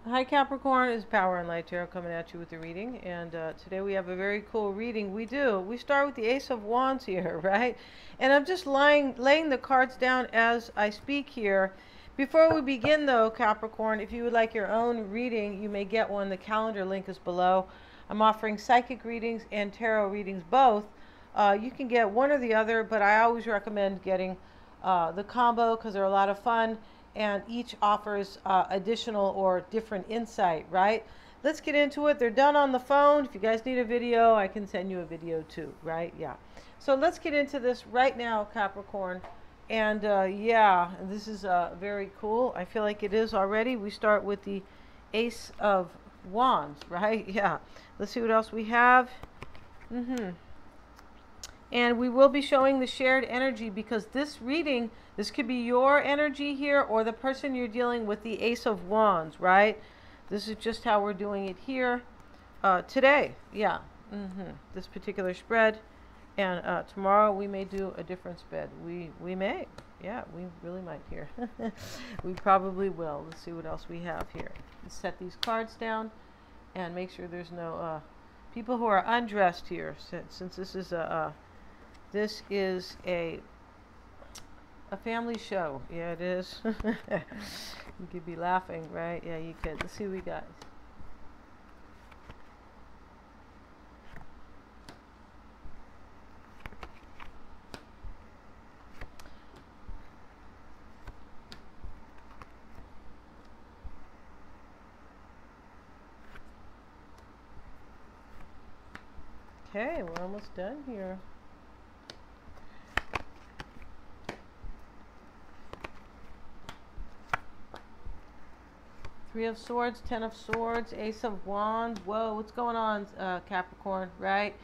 Hi Capricorn, it's Power and Light Tarot coming at you with the reading, and today we have a very cool reading. We start with the Ace of Wands here, right? And I'm just laying the cards down as I speak here. Before we begin though, Capricorn, if you would like your own reading, you may get one. The calendar link is below. I'm offering psychic readings and tarot readings both. You can get one or the other, but I always recommend getting the combo because they're a lot of fun, and each offers additional or different insight, right? Let's get into it. They're done on the phone. If you guys need a video, I can send you a video too, right? Yeah. So let's get into this right now, Capricorn. And yeah, this is very cool. I feel like it is already. We start with the Ace of Wands, right? Yeah. Let's see what else we have. And we will be showing the shared energy because this reading, this could be your energy here or the person you're dealing with, the Ace of Wands, right? This is just how we're doing it here today. Yeah. This particular spread. And tomorrow we may do a different spread. We may. Yeah, we really might here. We probably will. Let's see what else we have here. Let's set these cards down and make sure there's no people who are undressed here, since this is a family show. Yeah, it is. You could be laughing, right? Yeah, you could. Let's see what we got. Okay, we're almost done here. Three of Swords, Ten of Swords, Ace of Wands. Whoa, what's going on, Capricorn, right?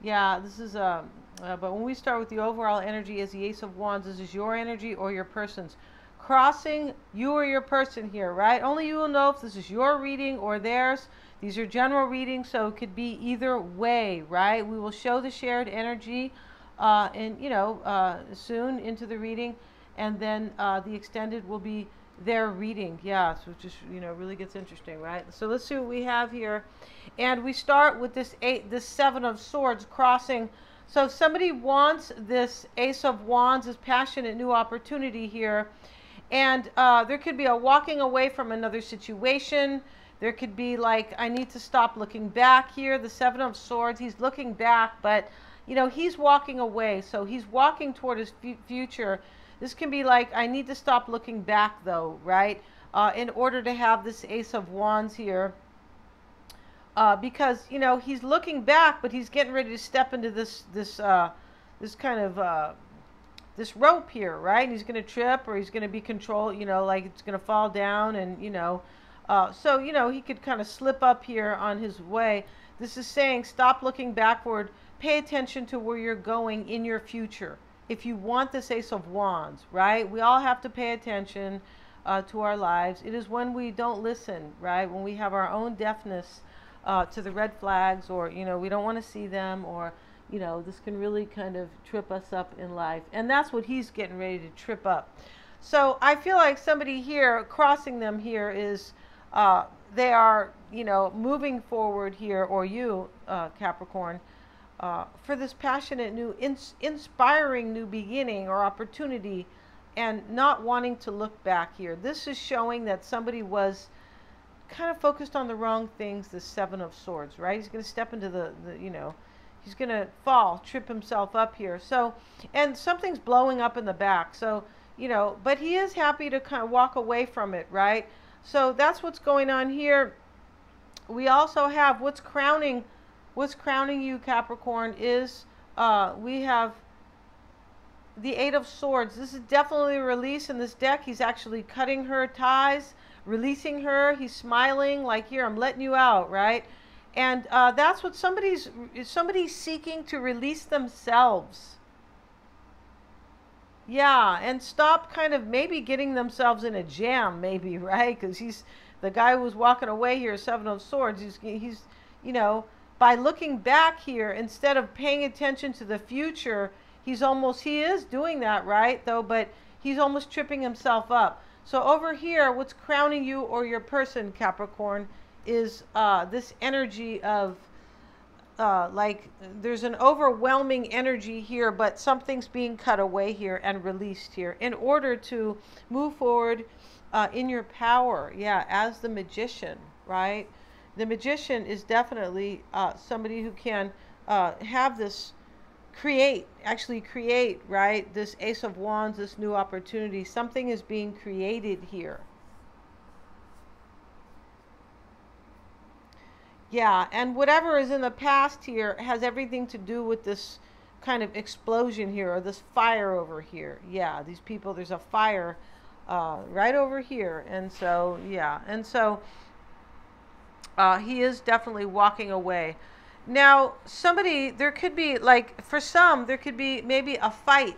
Yeah, this is, but when we start with the overall energy as the Ace of Wands, this is your energy or your person's. Crossing you or your person here, right? Only you will know if this is your reading or theirs. These are general readings, so it could be either way, right? We will show the shared energy soon into the reading, and then the extended will be their reading. Yeah, so it just really gets interesting, right? So let's see what we have here, and we start with this Seven of Swords crossing. So if somebody wants this Ace of Wands, this passionate new opportunity here, and there could be a walking away from another situation. There could be like, I need to stop looking back here. The Seven of Swords, he's looking back, but he's walking away, so he's walking toward his future. This can be like, I need to stop looking back though, right? In order to have this Ace of Wands here. Because, he's looking back, but he's getting ready to step into this kind of, this rope here, right? And he's going to trip, or he's going to be controlled, like it's going to fall down, and, so, he could kind of slip up here on his way. This is saying, stop looking backward. Pay attention to where you're going in your future. If you want this Ace of Wands, right? We all have to pay attention to our lives. It is when we don't listen, right? When we have our own deafness to the red flags, or, we don't want to see them, or, this can really kind of trip us up in life. And that's what he's getting ready to trip up. So I feel like somebody here, crossing them here, is they are, moving forward here, or you, Capricorn, for this passionate new, inspiring new beginning or opportunity, and not wanting to look back here. This is showing that somebody was kind of focused on the wrong things, the Seven of Swords, right? He's going to step into the he's going to fall, trip himself up here. So, and something's blowing up in the back. So, but he is happy to kind of walk away from it, right? So that's what's going on here. We also have what's crowning you, Capricorn, is we have the Eight of Swords. This is definitely a release in this deck. He's actually cutting her ties, releasing her. He's smiling like, here, I'm letting you out, right? And that's what somebody's seeking to release themselves. Yeah, and stop kind of maybe getting themselves in a jam, maybe, right? Because he's the guy who was walking away here, Seven of Swords. He's by looking back here, instead of paying attention to the future, he is doing that, right? Though, but he's almost tripping himself up. So over here, what's crowning you or your person, Capricorn, is this energy of like there's an overwhelming energy here, but something's being cut away here and released here in order to move forward in your power. Yeah, as the magician, right? The magician is definitely somebody who can have this actually create, right? This Ace of Wands, this new opportunity. Something is being created here. Yeah, and whatever is in the past here has everything to do with this kind of explosion here or this fire over here. Yeah, these people, there's a fire right over here. And so, yeah, and so he is definitely walking away. Now, somebody, there could be, like, for some, there could be maybe a fight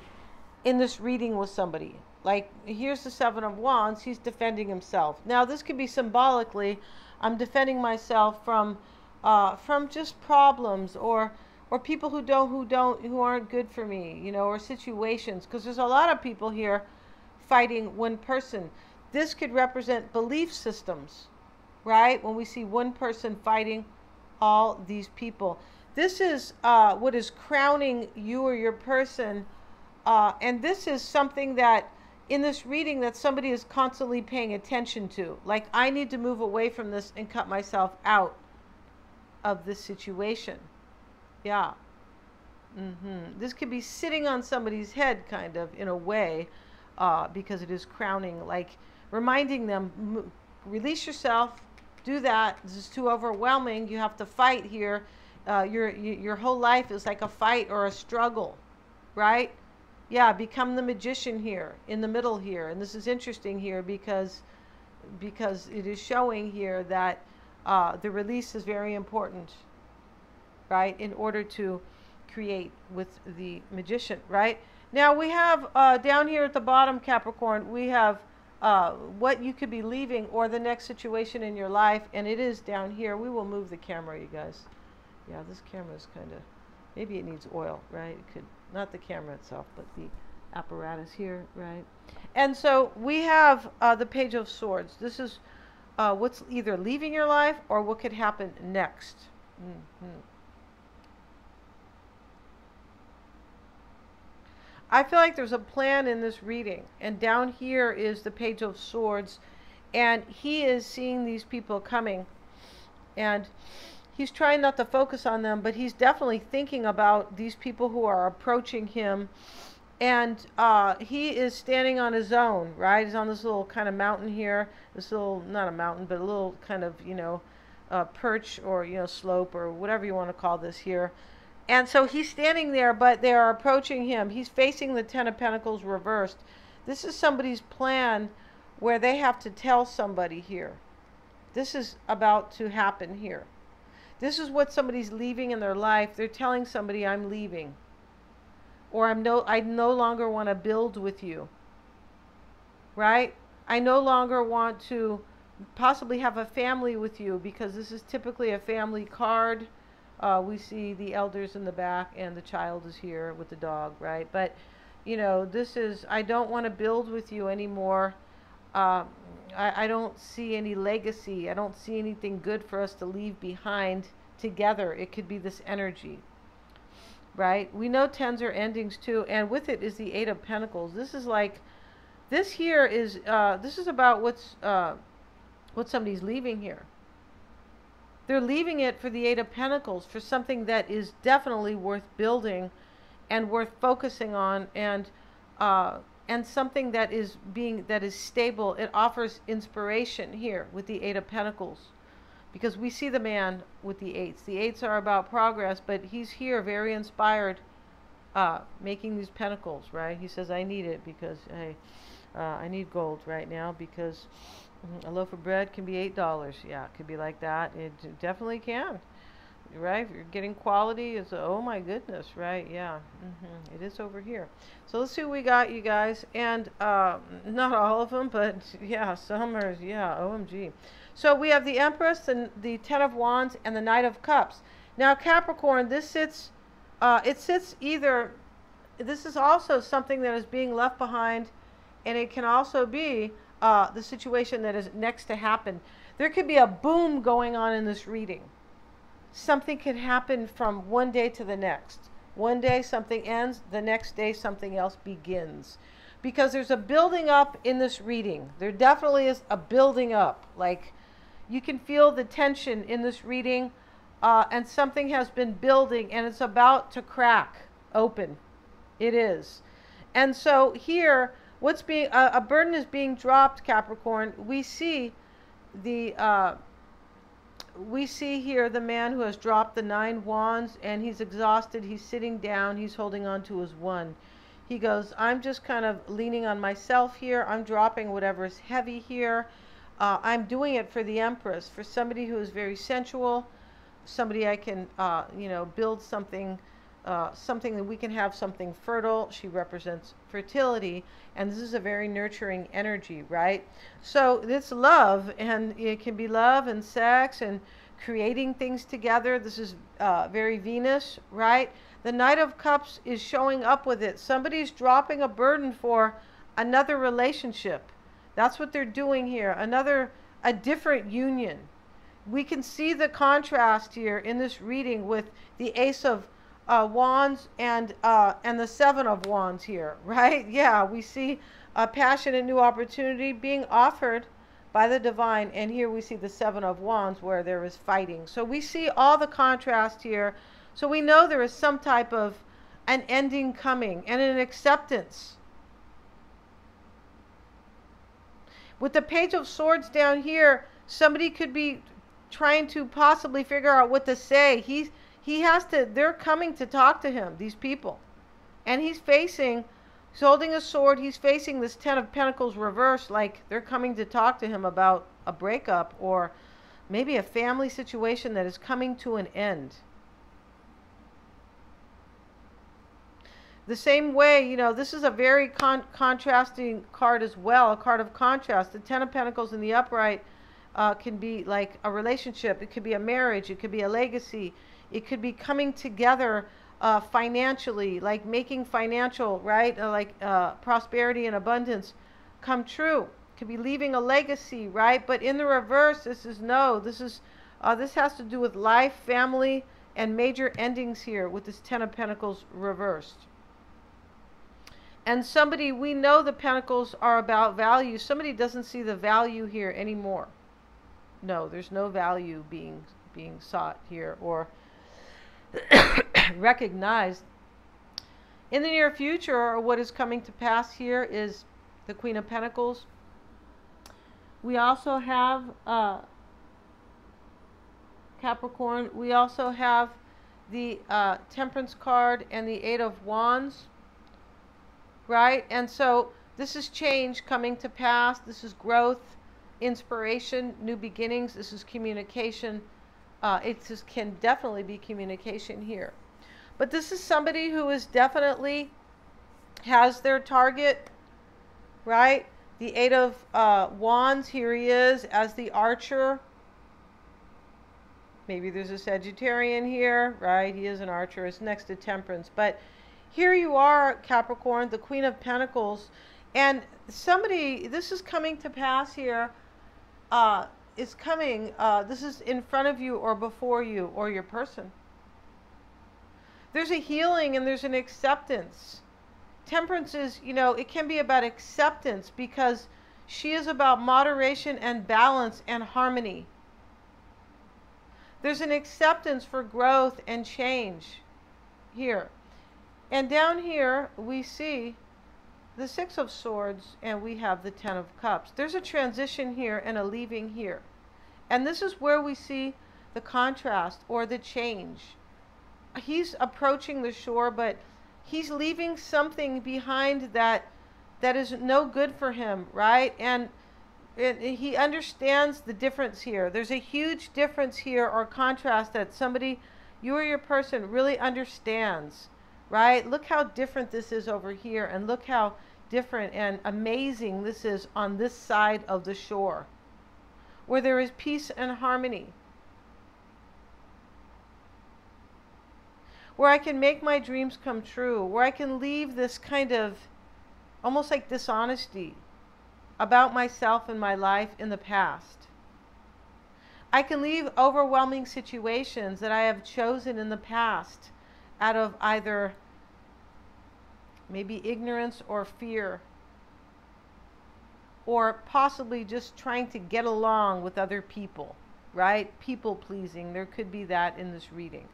in this reading with somebody. Like, here's the Seven of Wands, he's defending himself. Now, this could be symbolically, I'm defending myself from just problems or people who aren't good for me, you know, or situations. Because there's a lot of people here fighting one person. This could represent belief systems, right? When we see one person fighting all these people. This is what is crowning you or your person. And this is something that in this reading that somebody is constantly paying attention to. Like, I need to move away from this and cut myself out of this situation. Yeah. This could be sitting on somebody's head, kind of, in a way, because it is crowning, like reminding them, release yourself, do that. This is too overwhelming. You have to fight here. Your whole life is like a fight or a struggle, right? Yeah, become the magician here, in the middle here. And this is interesting here because it is showing here that the release is very important, right? In order to create with the magician, right? Now we have down here at the bottom, Capricorn, we have what you could be leaving or the next situation in your life. And it is down here. We will move the camera, you guys. Yeah, this camera is kind of, maybe it needs oil, right? It could, not the camera itself, but the apparatus here, right? And so we have the Page of Swords. This is what's either leaving your life or what could happen next. I feel like there's a plan in this reading. And down here is the Page of Swords. And he is seeing these people coming. And he's trying not to focus on them, but he's definitely thinking about these people who are approaching him. And he is standing on his own, right? He's on this little kind of mountain here. This little, not a mountain, but a little kind of, you know, perch or, you know, slope or whatever you want to call this here. And so he's standing there, but they are approaching him. He's facing the Ten of Pentacles reversed. This is somebody's plan where they have to tell somebody here. This is about to happen here. This is what somebody's leaving in their life. They're telling somebody, I'm leaving. Or I no longer want to build with you. Right? I no longer want to possibly have a family with you, because this is typically a family card. We see the elders in the back and the child is here with the dog, right? But, you know, this is, I don't want to build with you anymore. I don't see any legacy. I don't see anything good for us to leave behind together. It could be this energy, right? We know tens are endings too, and with it is the Eight of Pentacles. This is like, this here is, this is about what somebody's leaving here. They're leaving it for the Eight of Pentacles, for something that is definitely worth building and worth focusing on, and something that is stable. It offers inspiration here with the Eight of Pentacles, because we see the man with the eights. The eights are about progress, but he's here very inspired, making these pentacles, right? He says, I need it because, hey, I need gold right now, because a loaf of bread can be $8. Yeah, it could be like that. It definitely can, right? If you're getting quality, it's, oh my goodness, right? Yeah, it is over here. So let's see what we got, you guys. And not all of them, but yeah, some are, yeah, OMG. So we have the Empress and the Ten of Wands and the Knight of Cups. Now Capricorn, this sits, it sits either, this is also something that is being left behind, and it can also be the situation that is next to happen. There could be a boom going on in this reading. Something could happen from one day to the next. One day something ends, the next day something else begins. Because there's a building up in this reading. There definitely is a building up. Like, you can feel the tension in this reading, and something has been building and it's about to crack open. It is. And so here, what's being a burden is being dropped, Capricorn. We see here the man who has dropped the 9 wands, and he's exhausted. He's sitting down. He's holding on to his 1. He goes, I'm just kind of leaning on myself here. I'm dropping whatever is heavy here. I'm doing it for the Empress, for somebody who is very sensual, somebody I can, build something, something that we can have something fertile. She represents fertility, and this is a very nurturing energy, right? So it's love, and it can be love and sex and creating things together. This is very Venus, right? The Knight of Cups is showing up with it. Somebody's dropping a burden for another relationship. That's what they're doing here. A different union. We can see the contrast here in this reading with the Ace of Wands and the 7 of Wands here, right? Yeah, we see a passion and new opportunity being offered by the divine, and here we see the 7 of Wands where there is fighting. So we see all the contrast here. So we know there is some type of an ending coming and an acceptance. With the Page of Swords down here, somebody could be trying to possibly figure out what to say. They're coming to talk to him, these people. And he's holding a sword, he's facing this 10 of Pentacles reversed, like they're coming to talk to him about a breakup or maybe a family situation that is coming to an end. The same way, this is a very contrasting card as well, a card of contrast. The 10 of Pentacles in the upright can be like a relationship. It could be a marriage. It could be a legacy. It could be coming together financially, like making financial, right? Prosperity and abundance come true. It could be leaving a legacy, right? But in the reverse, this has to do with life, family, and major endings here with this 10 of Pentacles reversed. And we know the Pentacles are about value. Somebody doesn't see the value here anymore. No, there's no value being sought here or recognized. In the near future, or what is coming to pass here, is the Queen of Pentacles. We also have Capricorn. We also have the Temperance card and the 8 of Wands. Right? And so this is change coming to pass. This is growth, inspiration, new beginnings. This is communication. Can definitely be communication here. But this is somebody who is definitely has their target, right? The 8 of Wands, here he is as the archer. Maybe there's a Sagittarian here, right? He is an archer. It's next to Temperance. But here you are, Capricorn, the Queen of Pentacles, and this is coming to pass here, is coming, this is in front of you or before you or your person. There's a healing and there's an acceptance. Temperance is, it can be about acceptance because she is about moderation and balance and harmony. There's an acceptance for growth and change here. And down here, we see the 6 of Swords, and we have the 10 of Cups. There's a transition here and a leaving here. And this is where we see the contrast or the change. He's approaching the shore, but he's leaving something behind that is no good for him, right? And he understands the difference here. There's a huge difference here or contrast that you or your person really understands. Right? Look how different this is over here, and look how different and amazing this is on this side of the shore, where there is peace and harmony, where I can make my dreams come true, where I can leave this kind of almost like dishonesty about myself and my life in the past. I can leave overwhelming situations that I have chosen in the past out of either maybe ignorance or fear, or possibly just trying to get along with other people, right? People pleasing. There could be that in this reading.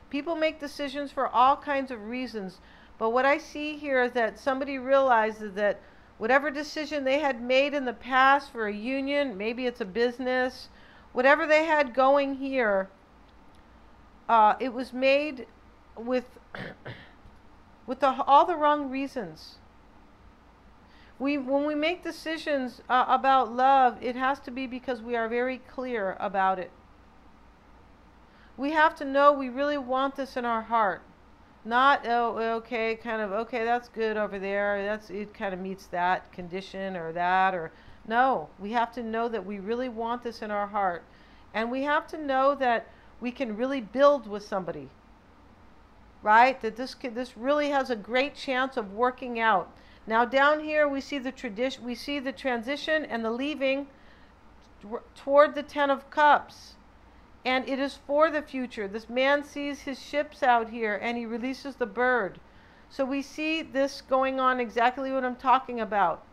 People make decisions for all kinds of reasons, but what I see here is that somebody realizes that whatever decision they had made in the past for a union, maybe it's a business, whatever they had going here, it was made with all the wrong reasons. When we make decisions about love, it has to be because we are very clear about it. We have to know we really want this in our heart. Not, oh, okay, kind of, okay, that's good over there. It kind of meets that condition or that. Or no, we have to know that we really want this in our heart. And we have to know that we can really build with somebody. Right? That this really has a great chance of working out. Now down here we see the tradition, we see the transition and the leaving toward the Ten of Cups. And it is for the future. This man sees his ships out here and he releases the bird. So we see this going on, exactly what I'm talking about.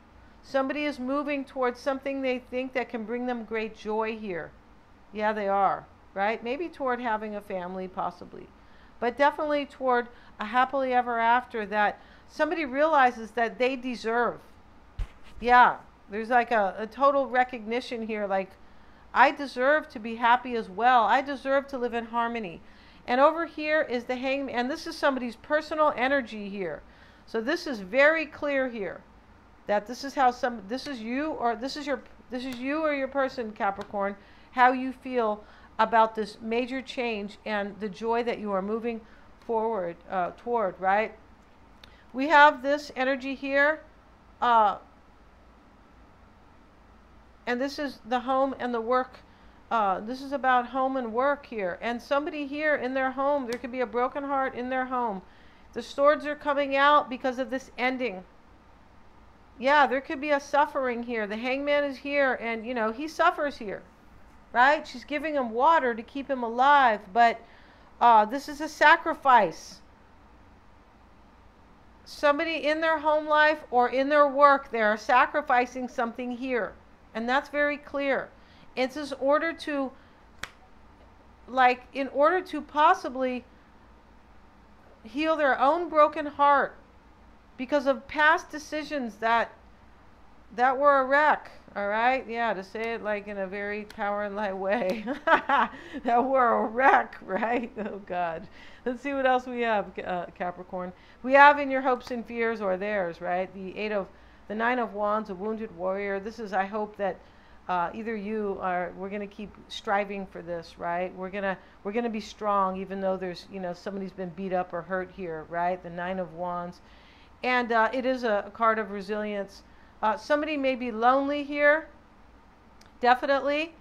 Somebody is moving towards something they think that can bring them great joy here. Yeah, they are, right? Maybe toward having a family, possibly. But definitely toward a happily ever after that somebody realizes that they deserve. Yeah, there's like a total recognition here, like, I deserve to be happy as well. I deserve to live in harmony. And over here is the Hangman, and this is somebody's personal energy here. So this is very clear here, that this is how this is you or your person, Capricorn, how you feel about this major change and the joy that you are moving forward toward, right? We have this energy here, and this is the home and the work. This is about home and work here. And somebody here in their home, there could be a broken heart in their home. The swords are coming out because of this ending. Yeah, there could be a suffering here. The Hangman is here, and, you know, he suffers here, right? She's giving him water to keep him alive, but this is a sacrifice. Somebody in their home life or in their work, they are sacrificing something here. And that's very clear. It's in order to, possibly heal their own broken heart because of past decisions that were a wreck. All right? Yeah, to say it like in a very power and light way. That were a wreck, right? Oh, God. Let's see what else we have, Capricorn. We have in your hopes and fears or theirs, right? The Nine of Wands, a wounded warrior. This is, I hope that either you or we're going to keep striving for this, right? We're gonna be strong, even though there's, you know, somebody's been beat up or hurt here, right? The Nine of Wands, and it is a card of resilience. Somebody may be lonely here, definitely,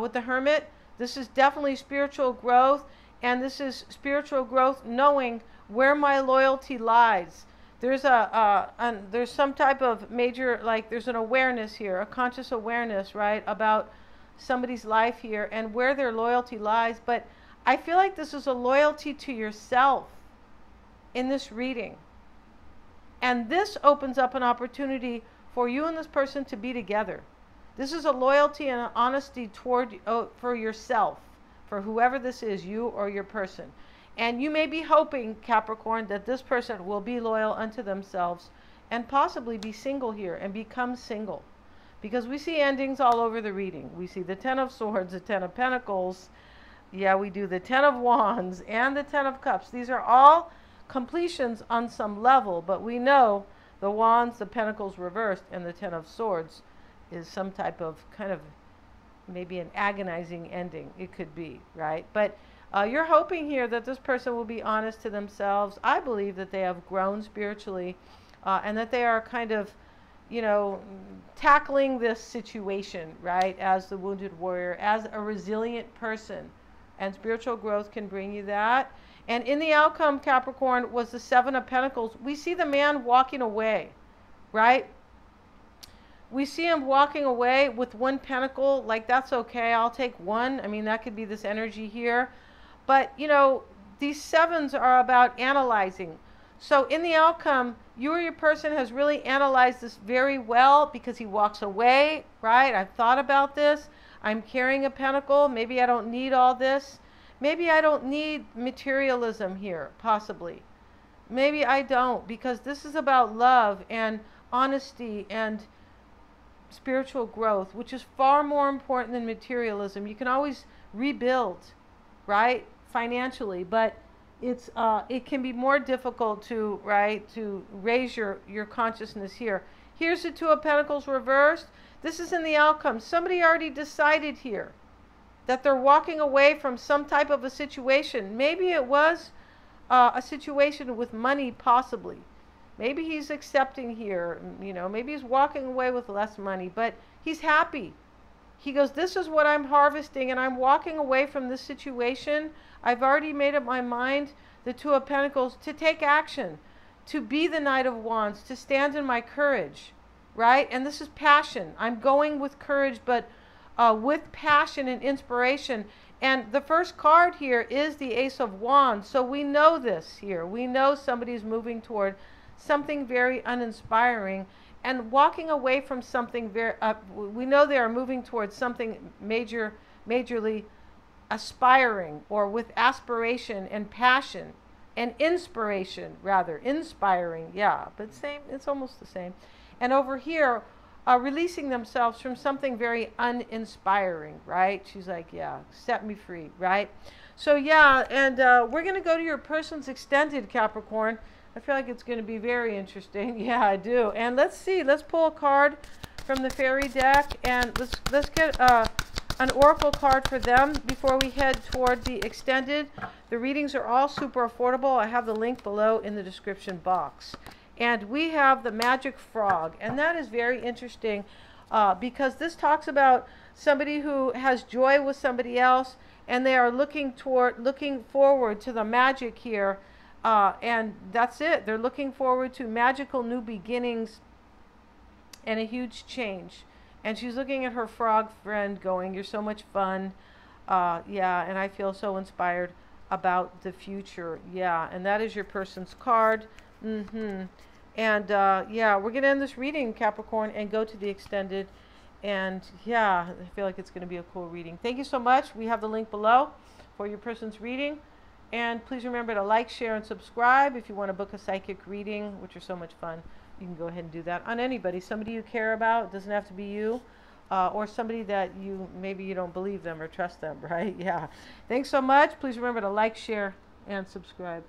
with the Hermit. This is definitely spiritual growth, and this is spiritual growth knowing where my loyalty lies. There's there's some type of major, like, there's an awareness here, a conscious awareness, right, about somebody's life here and where their loyalty lies. But I feel like this is a loyalty to yourself in this reading. And this opens up an opportunity for you and this person to be together. This is a loyalty and an honesty toward for yourself, for whoever this is, you or your person. And you may be hoping, Capricorn, that this person will be loyal unto themselves and possibly be single here and become single. Because we see endings all over the reading. We see the Ten of Swords, the Ten of Pentacles. Yeah, we do the Ten of Wands and the Ten of Cups. These are all completions on some level, but we know the Wands, the Pentacles reversed, and the Ten of Swords is some type of kind of maybe an agonizing ending. It could be, right? But you're hoping here that this person will be honest to themselves. I believe that they have grown spiritually and that they are kind of, you know, tackling this situation, right, as the wounded warrior, as a resilient person. And spiritual growth can bring you that. And in the outcome, Capricorn, was the Seven of Pentacles. We see the man walking away, right? We see him walking away with one pentacle, like that's okay, I'll take one. I mean, that could be this energy here. But, you know, these sevens are about analyzing. So in the outcome, you or your person has really analyzed this very well because he walks away, right? I've thought about this. I'm carrying a pentacle. Maybe I don't need all this. Maybe I don't need materialism here, possibly. Maybe I don't, because this is about love and honesty and spiritual growth, which is far more important than materialism. You can always rebuild, right, financially, but it can be more difficult to, right, to raise your consciousness here. Here's the Two of Pentacles reversed. This is in the outcome. Somebody already decided here that they're walking away from some type of a situation. Maybe it was a situation with money, possibly. Maybe he's accepting here, you know, maybe he's walking away with less money, but he's happy. He goes, this is what I'm harvesting, and I'm walking away from this situation. I've already made up my mind, the Two of Pentacles, to take action, to be the Knight of Wands, to stand in my courage, right? And this is passion. I'm going with courage, but with passion and inspiration. And the first card here is the Ace of Wands. So we know this here. We know somebody's moving toward something very uninspiring and walking away from something very, we know they are moving towards something majorly aspiring, or with aspiration and passion and inspiration, rather, inspiring, yeah, but same, it's almost the same. And over here, releasing themselves from something very uninspiring, right? She's like, yeah, set me free, right? So yeah, and we're going to go to your person's extended, Capricorn. I feel like it's going to be very interesting. Yeah, I do. And let's see. Let's pull a card from the fairy deck, and let's get an oracle card for them before we head toward the extended. The readings are all super affordable. I have the link below in the description box. And we have the magic frog, and that is very interesting because this talks about somebody who has joy with somebody else, and they are looking forward to the magic here. And that's it. They're looking forward to magical new beginnings and a huge change. And she's looking at her frog friend going, you're so much fun. Yeah, and I feel so inspired about the future. Yeah, and that is your person's card. And yeah, we're going to end this reading, Capricorn, and go to the extended. And yeah, I feel like it's going to be a cool reading. Thank you so much. We have the link below for your person's reading. And please remember to like, share, and subscribe if you want to book a psychic reading, which are so much fun. You can go ahead and do that on anybody, somebody you care about. It doesn't have to be you, or somebody that maybe you don't believe them or trust them, right? Yeah. Thanks so much. Please remember to like, share, and subscribe.